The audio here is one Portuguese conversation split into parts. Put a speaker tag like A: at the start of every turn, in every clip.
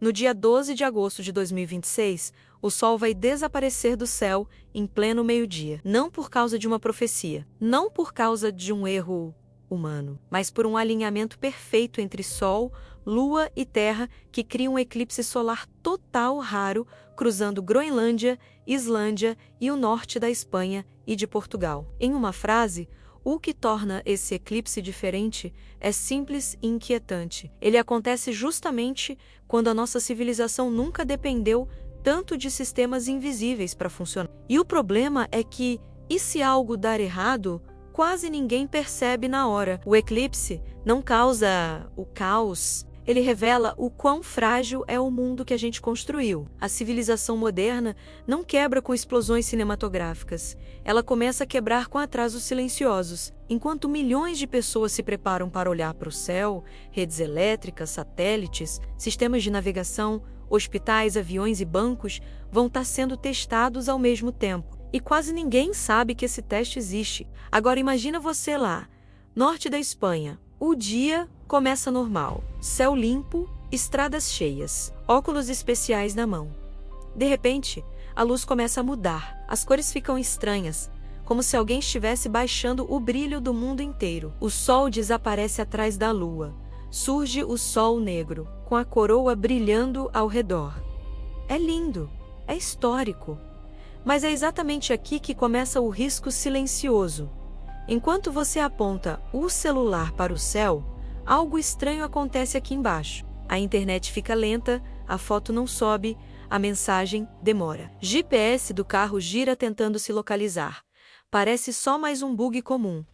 A: No dia 12 de agosto de 2026, o Sol vai desaparecer do céu em pleno meio-dia. Não por causa de uma profecia, não por causa de um erro humano, mas por um alinhamento perfeito entre Sol, Lua e Terra que cria um eclipse solar total raro, cruzando Groenlândia, Islândia e o norte da Espanha e de Portugal. Em uma frase, o que torna esse eclipse diferente é simples e inquietante. Ele acontece justamente quando a nossa civilização nunca dependeu tanto de sistemas invisíveis para funcionar. E o problema é que, e se algo dar errado, quase ninguém percebe na hora. O eclipse não causa o caos. Ele revela o quão frágil é o mundo que a gente construiu. A civilização moderna não quebra com explosões cinematográficas. Ela começa a quebrar com atrasos silenciosos. Enquanto milhões de pessoas se preparam para olhar para o céu, redes elétricas, satélites, sistemas de navegação, hospitais, aviões e bancos vão estar sendo testados ao mesmo tempo. E quase ninguém sabe que esse teste existe. Agora imagina você lá, norte da Espanha. O dia começa normal, céu limpo, estradas cheias, óculos especiais na mão. De repente, a luz começa a mudar, as cores ficam estranhas, como se alguém estivesse baixando o brilho do mundo inteiro. O sol desaparece atrás da lua, surge o sol negro, com a coroa brilhando ao redor. É lindo, é histórico, mas é exatamente aqui que começa o risco silencioso. Enquanto você aponta o celular para o céu, algo estranho acontece aqui embaixo. A internet fica lenta, a foto não sobe, a mensagem demora. GPS do carro gira tentando se localizar. Parece só mais um bug comum.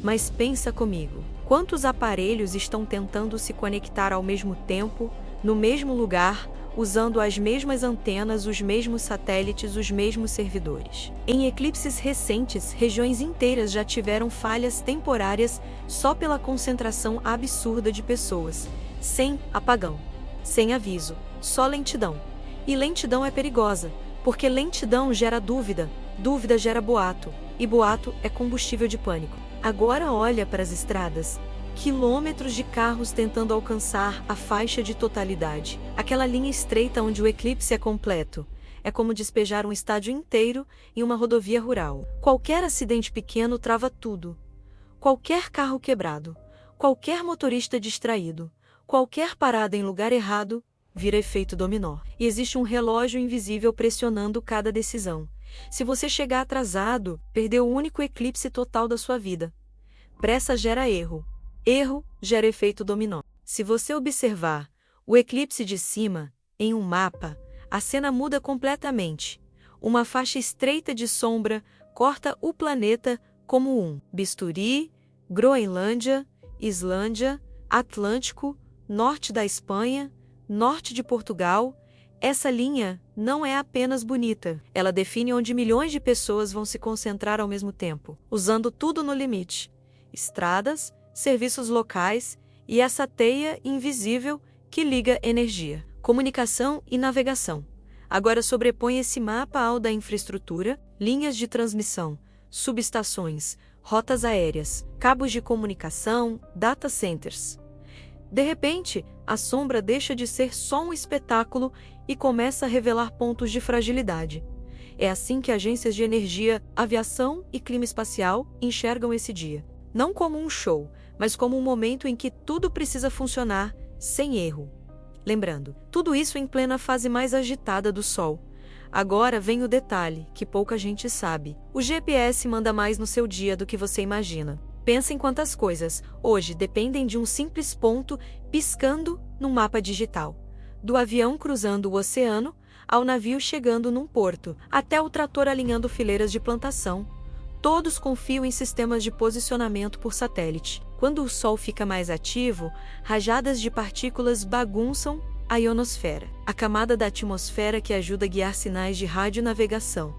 A: Mas pensa comigo, quantos aparelhos estão tentando se conectar ao mesmo tempo, no mesmo lugar, usando as mesmas antenas, os mesmos satélites, os mesmos servidores? Em eclipses recentes, regiões inteiras já tiveram falhas temporárias só pela concentração absurda de pessoas. Sem apagão, sem aviso, só lentidão. E lentidão é perigosa, porque lentidão gera dúvida, dúvida gera boato, e boato é combustível de pânico. Agora olha para as estradas. Quilômetros de carros tentando alcançar a faixa de totalidade. Aquela linha estreita onde o eclipse é completo. É como despejar um estádio inteiro em uma rodovia rural. Qualquer acidente pequeno trava tudo. Qualquer carro quebrado, qualquer motorista distraído, qualquer parada em lugar errado, vira efeito dominó. E existe um relógio invisível pressionando cada decisão. Se você chegar atrasado, perdeu o único eclipse total da sua vida. Pressa gera erro. Erro gera efeito dominó. Se você observar o eclipse de cima, em um mapa, a cena muda completamente. Uma faixa estreita de sombra corta o planeta como um bisturi, Groenlândia, Islândia, Atlântico, norte da Espanha, norte de Portugal. Essa linha não é apenas bonita, ela define onde milhões de pessoas vão se concentrar ao mesmo tempo, usando tudo no limite. Estradas, serviços locais e essa teia invisível que liga energia, comunicação e navegação. Agora sobrepõe esse mapa ao da infraestrutura, linhas de transmissão, subestações, rotas aéreas, cabos de comunicação, data centers. De repente, a sombra deixa de ser só um espetáculo e começa a revelar pontos de fragilidade. É assim que agências de energia, aviação e clima espacial enxergam esse dia. Não como um show, mas como um momento em que tudo precisa funcionar sem erro. Lembrando, tudo isso em plena fase mais agitada do Sol. Agora vem o detalhe, que pouca gente sabe. O GPS manda mais no seu dia do que você imagina. Pensa em quantas coisas, hoje, dependem de um simples ponto piscando num mapa digital. Do avião cruzando o oceano, ao navio chegando num porto, até o trator alinhando fileiras de plantação. Todos confiam em sistemas de posicionamento por satélite. Quando o Sol fica mais ativo, rajadas de partículas bagunçam a ionosfera, a camada da atmosfera que ajuda a guiar sinais de radionavegação.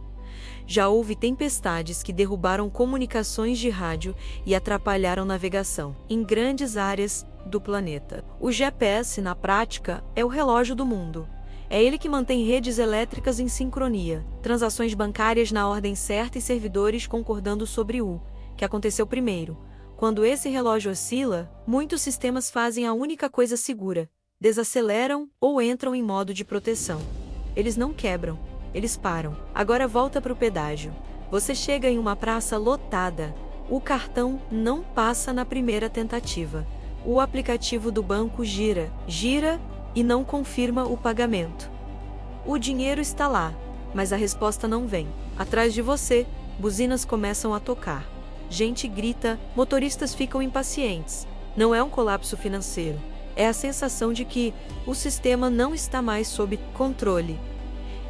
A: Já houve tempestades que derrubaram comunicações de rádio e atrapalharam navegação em grandes áreas do planeta. O GPS, na prática, é o relógio do mundo. É ele que mantém redes elétricas em sincronia, transações bancárias na ordem certa e servidores concordando sobre o que aconteceu primeiro. Quando esse relógio oscila, muitos sistemas fazem a única coisa segura: desaceleram ou entram em modo de proteção. Eles não quebram, eles param. Agora volta para o pedágio. Você chega em uma praça lotada. O cartão não passa na primeira tentativa. O aplicativo do banco gira e não confirma o pagamento. O dinheiro está lá, mas a resposta não vem. Atrás de você, buzinas começam a tocar. Gente grita, motoristas ficam impacientes. Não é um colapso financeiro. É a sensação de que o sistema não está mais sob controle.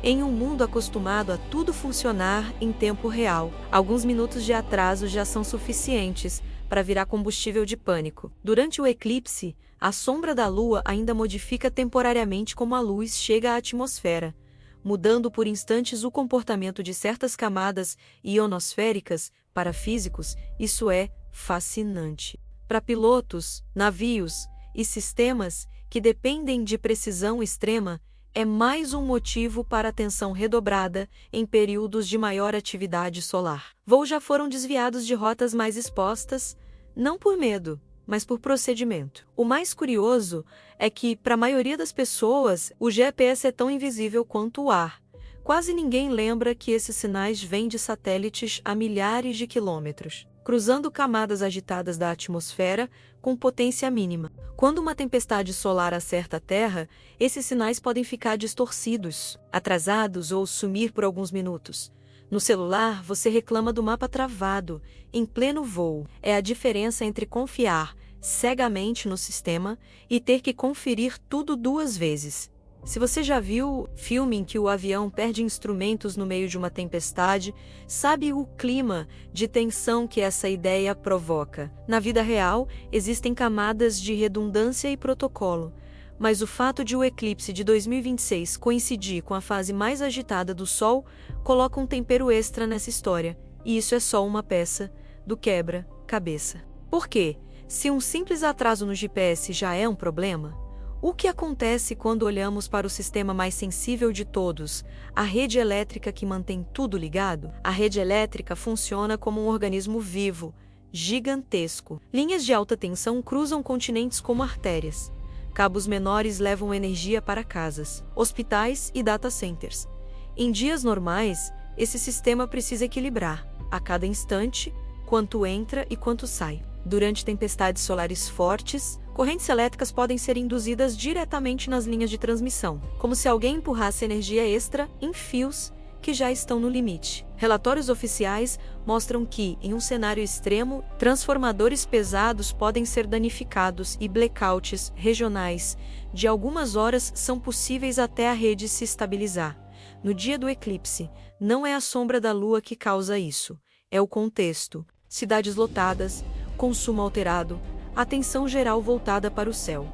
A: Em um mundo acostumado a tudo funcionar em tempo real, alguns minutos de atraso já são suficientes para virar combustível de pânico. Durante o eclipse, a sombra da Lua ainda modifica temporariamente como a luz chega à atmosfera, mudando por instantes o comportamento de certas camadas ionosféricas. Para físicos, isso é fascinante. Para pilotos, navios e sistemas que dependem de precisão extrema, é mais um motivo para atenção redobrada em períodos de maior atividade solar. Voos já foram desviados de rotas mais expostas, não por medo, mas por procedimento. O mais curioso é que, para a maioria das pessoas, o GPS é tão invisível quanto o ar. Quase ninguém lembra que esses sinais vêm de satélites a milhares de quilômetros, cruzando camadas agitadas da atmosfera com potência mínima. Quando uma tempestade solar acerta a Terra, esses sinais podem ficar distorcidos, atrasados ou sumir por alguns minutos. No celular, você reclama do mapa travado, em pleno voo. É a diferença entre confiar cegamente no sistema e ter que conferir tudo duas vezes. Se você já viu filme em que o avião perde instrumentos no meio de uma tempestade, sabe o clima de tensão que essa ideia provoca. Na vida real, existem camadas de redundância e protocolo, mas o fato de o eclipse de 2026 coincidir com a fase mais agitada do Sol coloca um tempero extra nessa história, e isso é só uma peça do quebra-cabeça. Por quê? Se um simples atraso no GPS já é um problema, o que acontece quando olhamos para o sistema mais sensível de todos, a rede elétrica que mantém tudo ligado? A rede elétrica funciona como um organismo vivo, gigantesco. Linhas de alta tensão cruzam continentes como artérias. Cabos menores levam energia para casas, hospitais e data centers. Em dias normais, esse sistema precisa equilibrar, a cada instante, quanto entra e quanto sai. Durante tempestades solares fortes, correntes elétricas podem ser induzidas diretamente nas linhas de transmissão, como se alguém empurrasse energia extra em fios que já estão no limite. Relatórios oficiais mostram que, em um cenário extremo, transformadores pesados podem ser danificados e blackouts regionais de algumas horas são possíveis até a rede se estabilizar. No dia do eclipse, não é a sombra da Lua que causa isso, é o contexto. Cidades lotadas, consumo alterado, atenção geral voltada para o céu.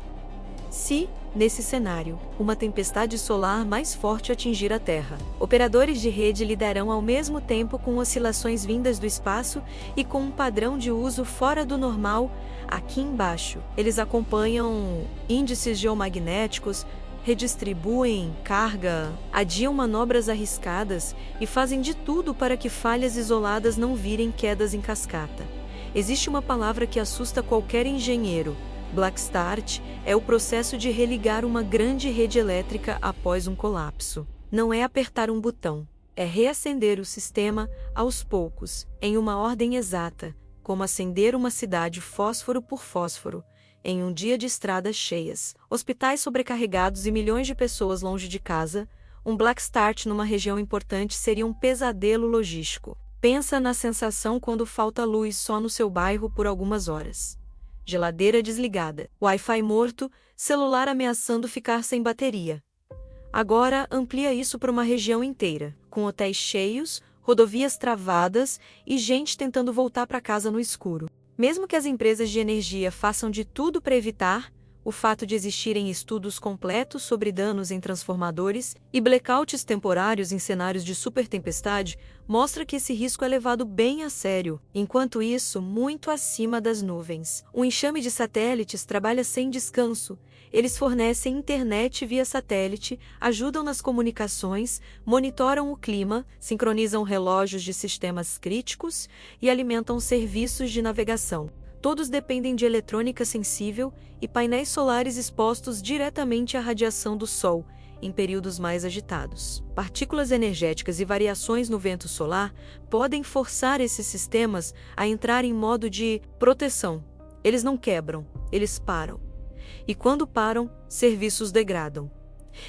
A: Se, nesse cenário, uma tempestade solar mais forte atingir a Terra, operadores de rede lidarão ao mesmo tempo com oscilações vindas do espaço e com um padrão de uso fora do normal. Aqui embaixo, eles acompanham índices geomagnéticos, redistribuem carga, adiam manobras arriscadas e fazem de tudo para que falhas isoladas não virem quedas em cascata. Existe uma palavra que assusta qualquer engenheiro. Black Start é o processo de religar uma grande rede elétrica após um colapso. Não é apertar um botão, é reacender o sistema aos poucos, em uma ordem exata, como acender uma cidade fósforo por fósforo, em um dia de estradas cheias, hospitais sobrecarregados e milhões de pessoas longe de casa. Um Black Start numa região importante seria um pesadelo logístico. Pensa na sensação quando falta luz só no seu bairro por algumas horas. Geladeira desligada, Wi-Fi morto, celular ameaçando ficar sem bateria. Agora amplia isso para uma região inteira, com hotéis cheios, rodovias travadas e gente tentando voltar para casa no escuro. Mesmo que as empresas de energia façam de tudo para evitar, o fato de existirem estudos completos sobre danos em transformadores e blackouts temporários em cenários de supertempestade mostra que esse risco é levado bem a sério. Enquanto isso, muito acima das nuvens, um enxame de satélites trabalha sem descanso. Eles fornecem internet via satélite, ajudam nas comunicações, monitoram o clima, sincronizam relógios de sistemas críticos e alimentam serviços de navegação. Todos dependem de eletrônica sensível e painéis solares expostos diretamente à radiação do Sol em períodos mais agitados. Partículas energéticas e variações no vento solar podem forçar esses sistemas a entrar em modo de proteção. Eles não quebram, eles param. E quando param, serviços degradam.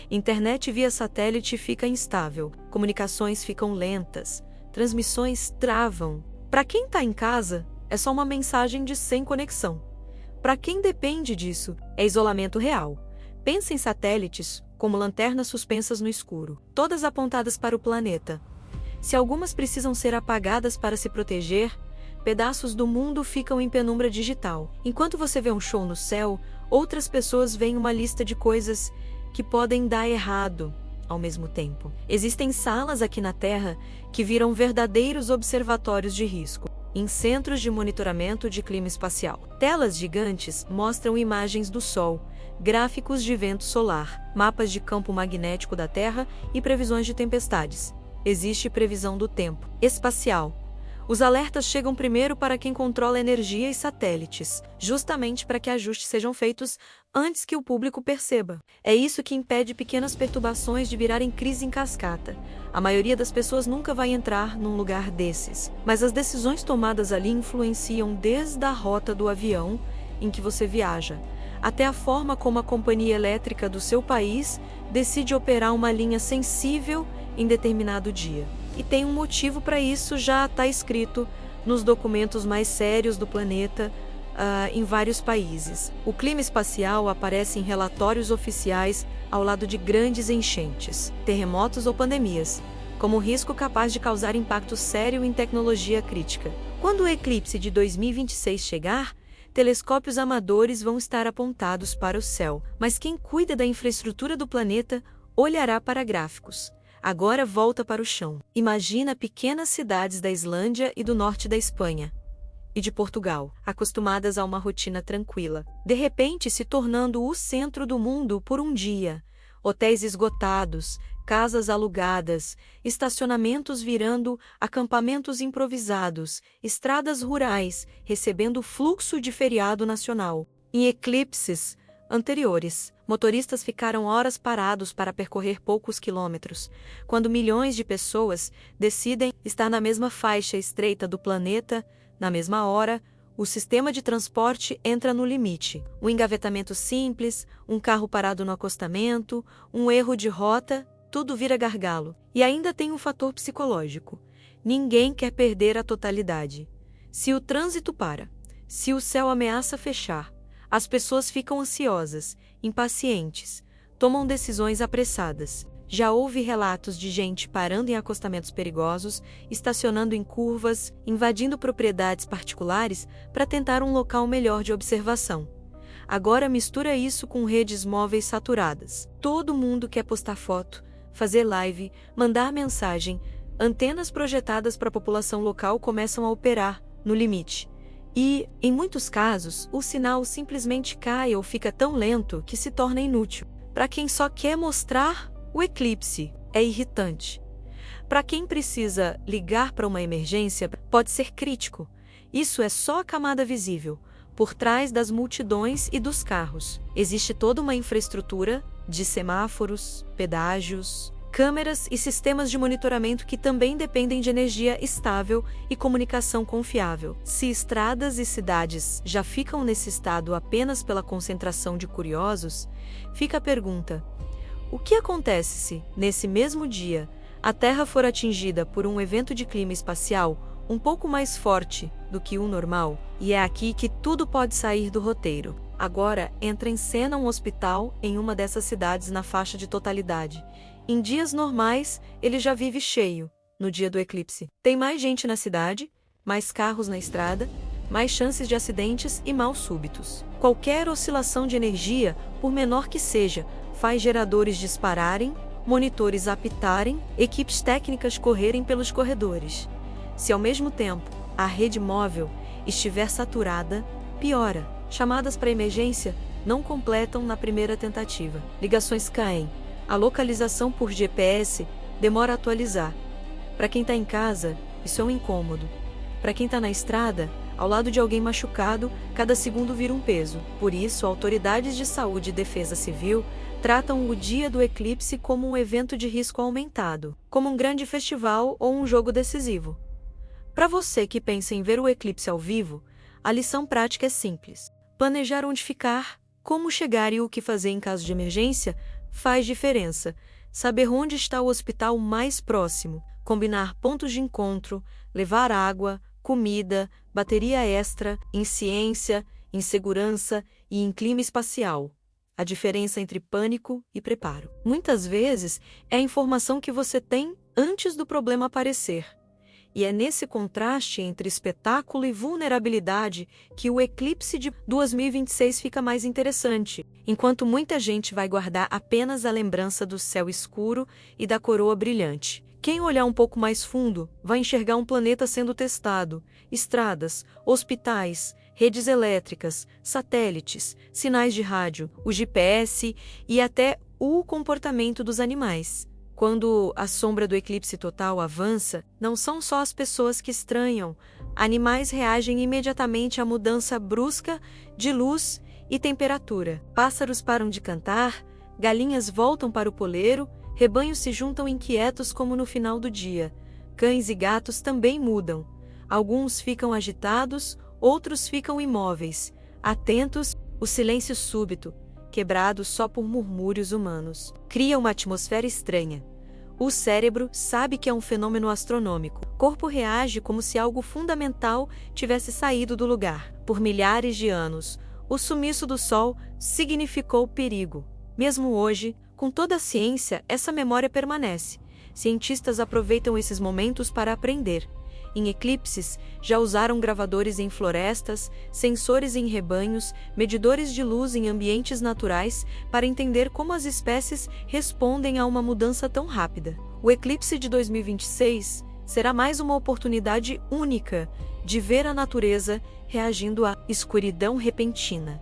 A: Internet via satélite fica instável, comunicações ficam lentas, transmissões travam. Para quem está em casa, é só uma mensagem de sem conexão. Para quem depende disso, é isolamento real. Pensa em satélites como lanternas suspensas no escuro, todas apontadas para o planeta. Se algumas precisam ser apagadas para se proteger, pedaços do mundo ficam em penumbra digital. Enquanto você vê um show no céu, outras pessoas veem uma lista de coisas que podem dar errado ao mesmo tempo. Existem salas aqui na Terra que viram verdadeiros observatórios de risco, em centros de monitoramento de clima espacial. Telas gigantes mostram imagens do Sol, gráficos de vento solar, mapas de campo magnético da Terra e previsões de tempestades. Existe previsão do tempo espacial. Os alertas chegam primeiro para quem controla energia e satélites, justamente para que ajustes sejam feitos antes que o público perceba. É isso que impede pequenas perturbações de virarem crise em cascata. A maioria das pessoas nunca vai entrar num lugar desses, mas as decisões tomadas ali influenciam desde a rota do avião em que você viaja, até a forma como a companhia elétrica do seu país decide operar uma linha sensível em determinado dia. E tem um motivo para isso, já está escrito nos documentos mais sérios do planeta, em vários países. O clima espacial aparece em relatórios oficiais ao lado de grandes enchentes, terremotos ou pandemias, como risco capaz de causar impacto sério em tecnologia crítica. Quando o eclipse de 2026 chegar, telescópios amadores vão estar apontados para o céu, mas quem cuida da infraestrutura do planeta olhará para gráficos. Agora volta para o chão. Imagina pequenas cidades da Islândia e do norte da Espanha e de Portugal, acostumadas a uma rotina tranquila, de repente se tornando o centro do mundo por um dia. Hotéis esgotados, casas alugadas, estacionamentos virando acampamentos improvisados, estradas rurais recebendo fluxo de feriado nacional. Em eclipses anteriores, motoristas ficaram horas parados para percorrer poucos quilômetros, quando milhões de pessoas decidem estar na mesma faixa estreita do planeta, na mesma hora, o sistema de transporte entra no limite. Um engavetamento simples, um carro parado no acostamento, um erro de rota, tudo vira gargalo. E ainda tem um fator psicológico. Ninguém quer perder a totalidade. Se o trânsito para, se o céu ameaça fechar, as pessoas ficam ansiosas, impacientes, tomam decisões apressadas. Já houve relatos de gente parando em acostamentos perigosos, estacionando em curvas, invadindo propriedades particulares para tentar um local melhor de observação. Agora mistura isso com redes móveis saturadas. Todo mundo quer postar foto, fazer live, mandar mensagem. Antenas projetadas para a população local começam a operar no limite. E, em muitos casos, o sinal simplesmente cai ou fica tão lento que se torna inútil. Para quem só quer mostrar o eclipse, é irritante. Para quem precisa ligar para uma emergência, pode ser crítico. Isso é só a camada visível. Por trás das multidões e dos carros, existe toda uma infraestrutura de semáforos, pedágios, câmeras e sistemas de monitoramento que também dependem de energia estável e comunicação confiável. Se estradas e cidades já ficam nesse estado apenas pela concentração de curiosos, fica a pergunta: o que acontece se, nesse mesmo dia, a Terra for atingida por um evento de clima espacial um pouco mais forte do que o normal? E é aqui que tudo pode sair do roteiro. Agora entra em cena um hospital em uma dessas cidades na faixa de totalidade. Em dias normais, ele já vive cheio. No dia do eclipse, tem mais gente na cidade, mais carros na estrada, mais chances de acidentes e maus súbitos. Qualquer oscilação de energia, por menor que seja, faz geradores dispararem, monitores apitarem, equipes técnicas correrem pelos corredores. Se ao mesmo tempo a rede móvel estiver saturada, piora. Chamadas para emergência não completam na primeira tentativa. Ligações caem. A localização por GPS demora a atualizar. Para quem está em casa, isso é um incômodo. Para quem está na estrada, Ao lado de alguém machucado, cada segundo vira um peso. Por isso, autoridades de saúde e defesa civil tratam o dia do eclipse como um evento de risco aumentado, como um grande festival ou um jogo decisivo. Para você que pensa em ver o eclipse ao vivo, a lição prática é simples. Planejar onde ficar, como chegar e o que fazer em caso de emergência faz diferença. Saber onde está o hospital mais próximo, combinar pontos de encontro, levar água, comida, bateria extra, em ciência, em segurança e em clima espacial. A diferença entre pânico e preparo. Muitas vezes é a informação que você tem antes do problema aparecer. E é nesse contraste entre espetáculo e vulnerabilidade que o eclipse de 2026 fica mais interessante, enquanto muita gente vai guardar apenas a lembrança do céu escuro e da coroa brilhante. Quem olhar um pouco mais fundo vai enxergar um planeta sendo testado, estradas, hospitais, redes elétricas, satélites, sinais de rádio, o GPS e até o comportamento dos animais. Quando a sombra do eclipse total avança, não são só as pessoas que estranham. Animais reagem imediatamente à mudança brusca de luz e temperatura. Pássaros param de cantar, galinhas voltam para o poleiro, rebanhos se juntam inquietos como no final do dia. Cães e gatos também mudam. Alguns ficam agitados, outros ficam imóveis, atentos. O silêncio súbito, quebrado só por murmúrios humanos, cria uma atmosfera estranha. O cérebro sabe que é um fenômeno astronômico. O corpo reage como se algo fundamental tivesse saído do lugar. Por milhares de anos, o sumiço do Sol significou perigo. Mesmo hoje, com toda a ciência, essa memória permanece. Cientistas aproveitam esses momentos para aprender. Em eclipses, já usaram gravadores em florestas, sensores em rebanhos, medidores de luz em ambientes naturais para entender como as espécies respondem a uma mudança tão rápida. O eclipse de 2026 será mais uma oportunidade única de ver a natureza reagindo à escuridão repentina.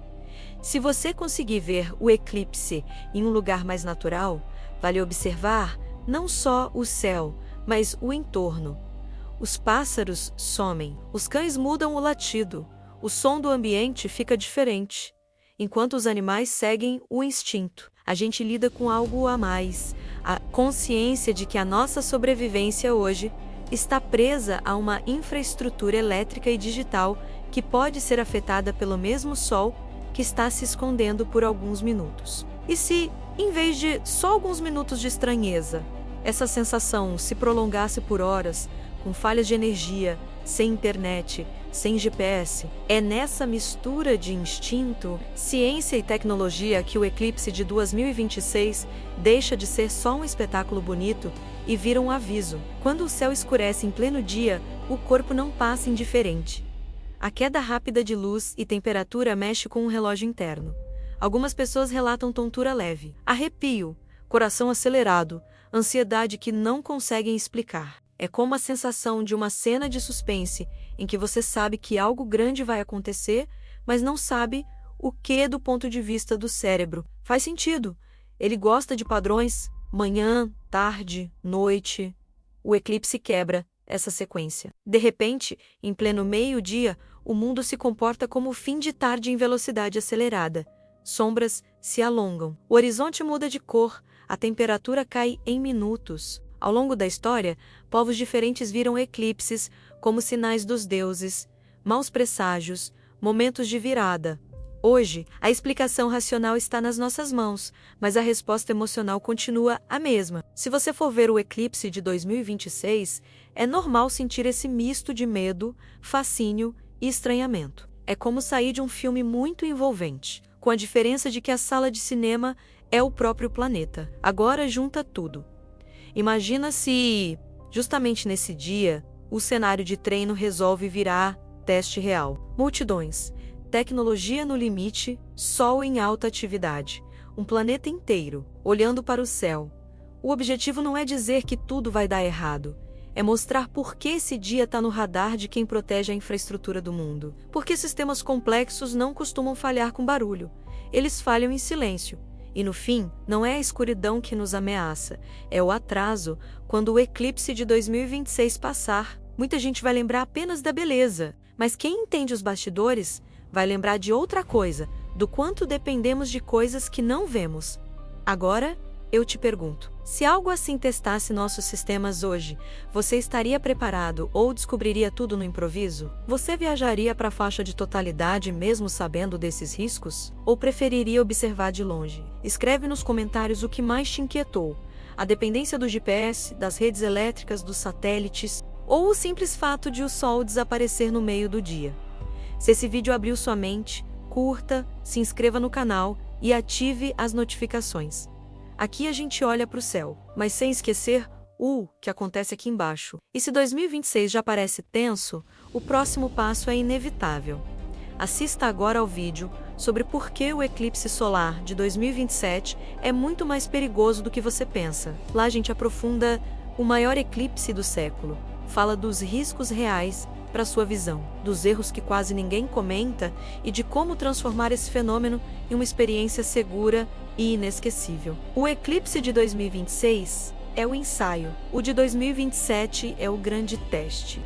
A: Se você conseguir ver o eclipse em um lugar mais natural, vale observar não só o céu, mas o entorno. Os pássaros somem, os cães mudam o latido, o som do ambiente fica diferente. Enquanto os animais seguem o instinto, a gente lida com algo a mais, a consciência de que a nossa sobrevivência hoje está presa a uma infraestrutura elétrica e digital que pode ser afetada pelo mesmo sol que está se escondendo por alguns minutos. E se, em vez de só alguns minutos de estranheza, essa sensação se prolongasse por horas, com falhas de energia, sem internet, sem GPS? É nessa mistura de instinto, ciência e tecnologia que o eclipse de 2026 deixa de ser só um espetáculo bonito e vira um aviso. Quando o céu escurece em pleno dia, o corpo não passa indiferente. A queda rápida de luz e temperatura mexe com o relógio interno. Algumas pessoas relatam tontura leve, arrepio, coração acelerado, ansiedade que não conseguem explicar. É como a sensação de uma cena de suspense, em que você sabe que algo grande vai acontecer, mas não sabe o que do ponto de vista do cérebro. Faz sentido. Ele gosta de padrões, manhã, tarde, noite. O eclipse quebra essa sequência. De repente, em pleno meio-dia, o mundo se comporta como o fim de tarde em velocidade acelerada. Sombras se alongam. O horizonte muda de cor, a temperatura cai em minutos. Ao longo da história, povos diferentes viram eclipses como sinais dos deuses, maus presságios, momentos de virada. Hoje, a explicação racional está nas nossas mãos, mas a resposta emocional continua a mesma. Se você for ver o eclipse de 2026, é normal sentir esse misto de medo, fascínio e estranhamento. É como sair de um filme muito envolvente, com a diferença de que a sala de cinema é o próprio planeta. Agora junta tudo. Imagina se, justamente nesse dia, o cenário de treino resolve virar teste real. Multidões, tecnologia no limite, sol em alta atividade, um planeta inteiro, olhando para o céu. O objetivo não é dizer que tudo vai dar errado, é mostrar por que esse dia está no radar de quem protege a infraestrutura do mundo. Porque sistemas complexos não costumam falhar com barulho, eles falham em silêncio. E no fim, não é a escuridão que nos ameaça, é o atraso. Quando o eclipse de 2026 passar, muita gente vai lembrar apenas da beleza, Mas quem entende os bastidores vai lembrar de outra coisa, do quanto dependemos de coisas que não vemos. Agora, eu te pergunto, se algo assim testasse nossos sistemas hoje, você estaria preparado ou descobriria tudo no improviso? Você viajaria para a faixa de totalidade mesmo sabendo desses riscos? Ou preferiria observar de longe? Escreve nos comentários o que mais te inquietou: a dependência do GPS, das redes elétricas, dos satélites, ou o simples fato de o Sol desaparecer no meio do dia. Se esse vídeo abriu sua mente, curta, se inscreva no canal e ative as notificações. Aqui a gente olha para o céu, mas sem esquecer o que acontece aqui embaixo. E se 2026 já parece tenso, o próximo passo é inevitável. Assista agora ao vídeo sobre por que o eclipse solar de 2027 é muito mais perigoso do que você pensa. Lá a gente aprofunda o maior eclipse do século, fala dos riscos reais para sua visão, dos erros que quase ninguém comenta e de como transformar esse fenômeno em uma experiência segura e inesquecível. O eclipse de 2026 é o ensaio, o de 2027 é o grande teste.